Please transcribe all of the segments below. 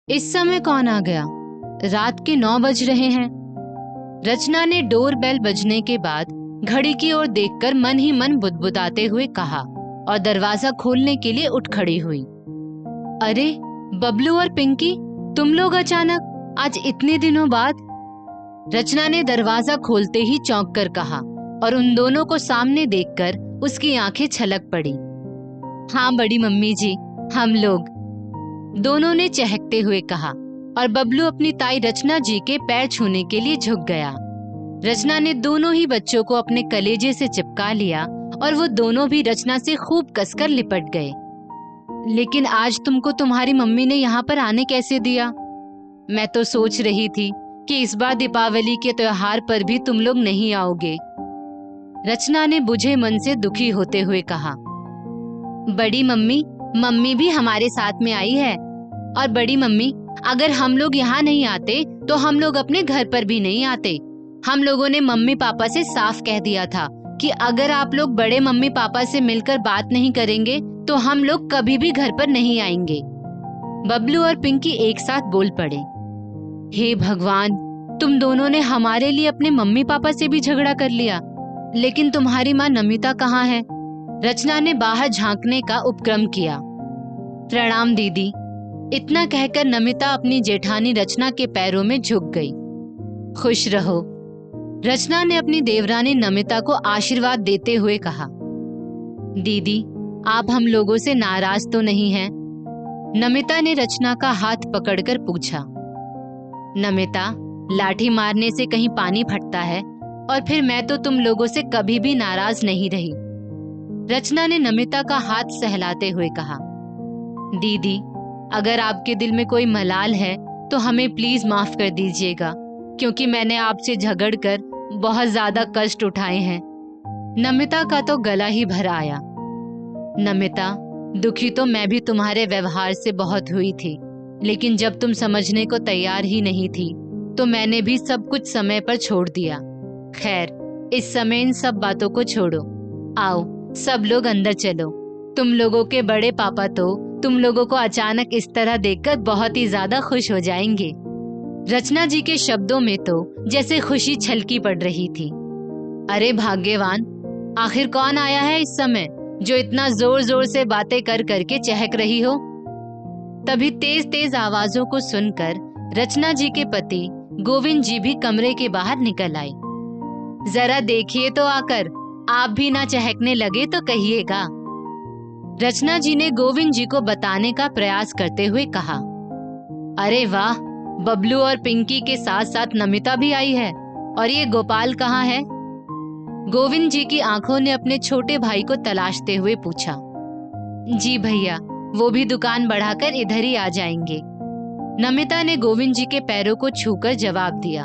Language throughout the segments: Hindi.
इस समय कौन आ गया? रात के 9 बज रहे हैं। रचना ने डोर बेल बजने के बाद घड़ी की ओर देखकर मन ही मन बुदबुदाते हुए कहा और दरवाजा खोलने के लिए उठ खड़ी हुई। अरे बबलू और पिंकी, तुम लोग अचानक आज इतने दिनों बाद? रचना ने दरवाजा खोलते ही चौंक कर कहा और उन दोनों को सामने देखकर उसकी आंखें छलक पड़ी। हाँ बड़ी मम्मी जी, हम लोग, दोनों ने चहकते हुए कहा और बबलू अपनी ताई रचना जी के पैर छूने के लिए झुक गया। रचना ने दोनों ही बच्चों को अपने कलेजे से चिपका लिया और वो दोनों भी रचना से खूब कसकर लिपट गए। लेकिन आज तुमको तुम्हारी मम्मी ने यहाँ पर आने कैसे दिया? मैं तो सोच रही थी कि इस बार दीपावली के त्योहार पर भी तुम लोग नहीं आओगे। रचना ने बुझे मन से दुखी होते हुए कहा। बड़ी मम्मी, मम्मी भी हमारे साथ में आई है। और बड़ी मम्मी, अगर हम लोग यहाँ नहीं आते तो हम लोग अपने घर पर भी नहीं आते। हम लोगों ने मम्मी पापा से साफ कह दिया था कि अगर आप लोग बड़े मम्मी पापा से मिलकर बात नहीं करेंगे तो हम लोग कभी भी घर पर नहीं आएंगे। बबलू और पिंकी एक साथ बोल पड़े। हे भगवान, तुम दोनों ने हमारे लिए अपने मम्मी पापा से भी झगड़ा कर लिया। लेकिन तुम्हारी माँ नमिता कहाँ है? रचना ने बाहर झांकने का उपक्रम किया। प्रणाम दीदी, इतना कहकर नमिता अपनी जेठानी रचना के पैरों में झुक गई। खुश रहो। रचना ने अपनी देवरानी नमिता को आशीर्वाद देते हुए कहा। दीदी, आप हम लोगों से नाराज तो नहीं हैं? नमिता ने रचना का हाथ पकड़कर पूछा। नमिता, लाठी मारने से कहीं पानी फटता है, और फिर मैं तो तुम लोगों से कभी भी नाराज नहीं रही। रचना ने नमिता का हाथ सहलाते हुए कहा। दीदी, अगर आपके दिल में कोई मलाल है तो हमें प्लीज माफ कर दीजिएगा, क्योंकि मैंने आपसे झगड़कर बहुत ज्यादा कष्ट उठाए हैं। नमिता का तो गला ही भर आया। नमिता, दुखी तो मैं भी तुम्हारे व्यवहार से बहुत हुई थी, लेकिन जब तुम समझने को तैयार ही नहीं थी तो मैंने भी सब कुछ समय पर छोड़ दिया। खैर, इस समय इन सब बातों को छोड़ो। आओ सब लोग अंदर चलो। तुम लोगों के बड़े पापा तो तुम लोगों को अचानक इस तरह देखकर बहुत ही ज्यादा खुश हो जाएंगे। रचना जी के शब्दों में तो जैसे खुशी छलकी पड़ रही थी। अरे भाग्यवान, आखिर कौन आया है इस समय जो इतना जोर जोर से बातें कर करके चहक रही हो? तभी तेज तेज आवाजों को सुनकर रचना जी के पति गोविंद जी भी कमरे के बाहर निकल आए। जरा देखिए तो आकर, आप भी ना चहकने लगे तो कहिएगा। रचना जी ने गोविंद जी को बताने का प्रयास करते हुए कहा। अरे वाह, बबलू और पिंकी के साथ साथ नमिता भी आई है। और ये गोपाल कहाँ है? गोविंद जी की आंखों ने अपने छोटे भाई को तलाशते हुए पूछा। जी भैया, वो भी दुकान बढ़ाकर इधर ही आ जाएंगे। नमिता ने गोविंद जी के पैरों को छूकर जवाब दिया।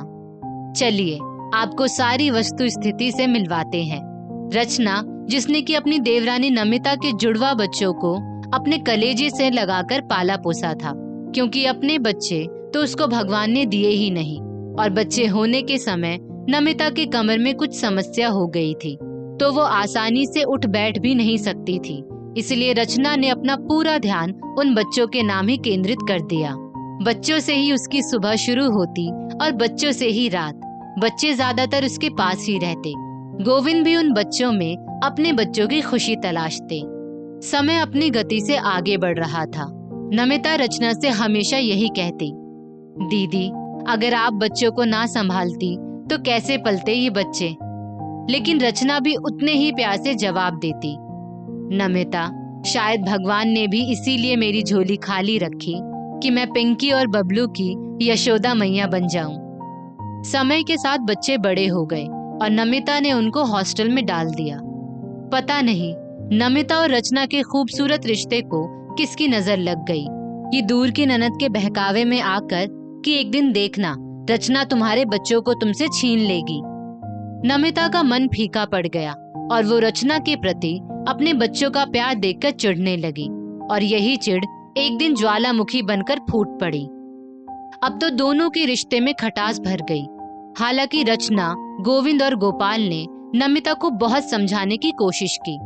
चलिए, आपको सारी वस्तु स्थिति से मिलवाते हैं। रचना, जिसने कि अपनी देवरानी नमिता के जुड़वा बच्चों को अपने कलेजे से लगाकर पाला पोसा था, क्योंकि अपने बच्चे तो उसको भगवान ने दिए ही नहीं, और बच्चे होने के समय नमिता के कमर में कुछ समस्या हो गई थी, तो वो आसानी से उठ बैठ भी नहीं सकती थी। इसलिए रचना ने अपना पूरा ध्यान उन बच्चों के नाम ही केंद्रित कर दिया। बच्चों से ही उसकी सुबह शुरू होती और बच्चों से ही रात। बच्चे ज्यादातर उसके पास ही रहते। गोविंद भी उन बच्चों में अपने बच्चों की खुशी तलाशते। समय अपनी गति से आगे बढ़ रहा था। नमिता रचना से हमेशा यही कहती, दीदी, अगर आप बच्चों को ना संभालती तो कैसे पलते ये बच्चे? लेकिन रचना भी उतने ही प्यार से जवाब देती, नमिता, शायद भगवान ने भी इसीलिए मेरी झोली खाली रखी कि मैं पिंकी और बबलू की यशोदा मैया बन जाऊं। समय के साथ बच्चे बड़े हो गए और नमिता ने उनको हॉस्टल में डाल दिया। पता नहीं नमिता और रचना के खूबसूरत रिश्ते को किसकी नजर लग गई। ये दूर की ननद के बहकावे में आकर कि एक दिन देखना, रचना तुम्हारे बच्चों को तुमसे छीन लेगी। नमिता का मन फीका पड़ गया और वो रचना के प्रति अपने बच्चों का प्यार देखकर चिढ़ने लगी, और यही चिढ़ एक दिन ज्वालामुखी बनकर फूट पड़ी। अब तो दोनों के रिश्ते में खटास भर गई। हालांकि रचना, गोविंद और गोपाल ने नमिता को बहुत समझाने की कोशिश की।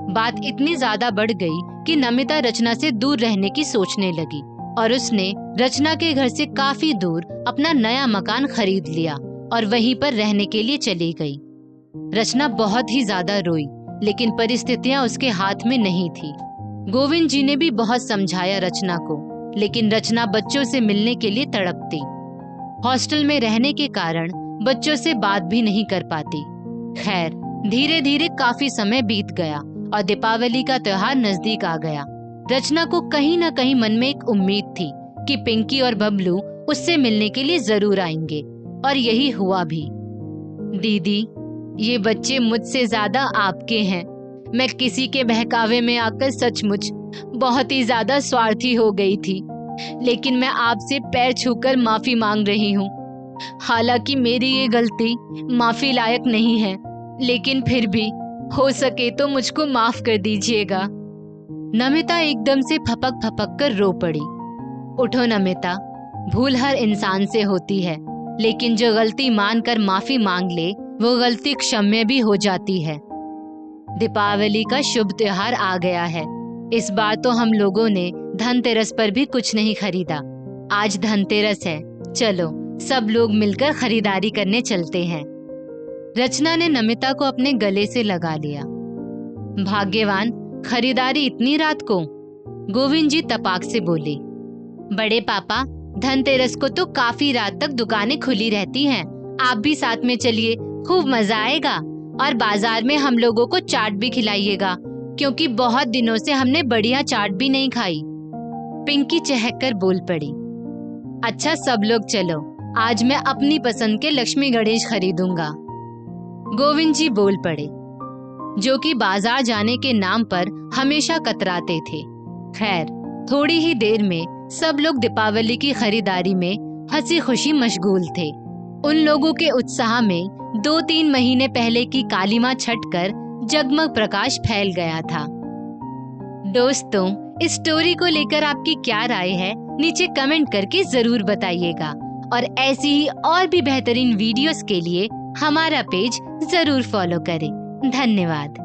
बात इतनी ज्यादा बढ़ गई कि नमिता रचना से दूर रहने की सोचने लगी और उसने रचना के घर से काफी दूर अपना नया मकान खरीद लिया और वहीं पर रहने के लिए चली गई। रचना बहुत ही ज्यादा रोई, लेकिन परिस्थितियां उसके हाथ में नहीं थी। गोविंद जी ने भी बहुत समझाया रचना को, लेकिन रचना बच्चों से मिलने के लिए तड़पती। हॉस्टल में रहने के कारण बच्चों से बात भी नहीं कर पाती। खैर, धीरे धीरे काफी समय बीत गया और दीपावली का त्योहार नजदीक आ गया। रचना को कहीं न कहीं मन में एक उम्मीद थी कि पिंकी और बबलू उससे मिलने के लिए जरूर आएंगे, और यही हुआ भी। दीदी, ये बच्चे मुझसे ज्यादा आपके हैं। मैं किसी के बहकावे में आकर सचमुच बहुत ही ज्यादा स्वार्थी हो गई थी, लेकिन मैं आपसे पैर छूकर माफी मांग रही हूँ। हालांकि मेरी ये गलती माफी लायक नहीं है, लेकिन फिर भी हो सके तो मुझको माफ कर दीजिएगा। नमिता एकदम से फपक फपक कर रो पड़ी। उठो नमिता, भूल हर इंसान से होती है, लेकिन जो गलती मानकर माफी मांग ले वो गलती क्षम्य भी हो जाती है। दीपावली का शुभ त्योहार आ गया है। इस बार तो हम लोगों ने धनतेरस पर भी कुछ नहीं खरीदा। आज धनतेरस है, चलो सब लोग मिलकर खरीदारी करने चलते हैं। रचना ने नमिता को अपने गले से लगा लिया। भाग्यवान, खरीदारी इतनी रात को? गोविंद जी तपाक से बोले। बड़े पापा, धनतेरस को तो काफी रात तक दुकानें खुली रहती हैं। आप भी साथ में चलिए, खूब मजा आएगा। और बाजार में हम लोगों को चाट भी खिलाइएगा, क्योंकि बहुत दिनों से हमने बढ़िया चाट भी नहीं खाई। पिंकी चहक कर बोल पड़ी। अच्छा, सब लोग चलो, आज मैं अपनी पसंद के लक्ष्मी गणेश खरीदूंगा। गोविंद जी बोल पड़े, जो कि बाजार जाने के नाम पर हमेशा कतराते थे। खैर, थोड़ी ही देर में सब लोग दीपावली की खरीदारी में हंसी खुशी मशगूल थे। उन लोगों के उत्साह में 2-3 महीने पहले की काली मां छठ कर जगमग प्रकाश फैल गया था। दोस्तों, इस स्टोरी को लेकर आपकी क्या राय है, नीचे कमेंट करके जरूर बताइएगा। और ऐसी ही और भी बेहतरीन वीडियोस के लिए हमारा पेज जरूर फॉलो करें। धन्यवाद।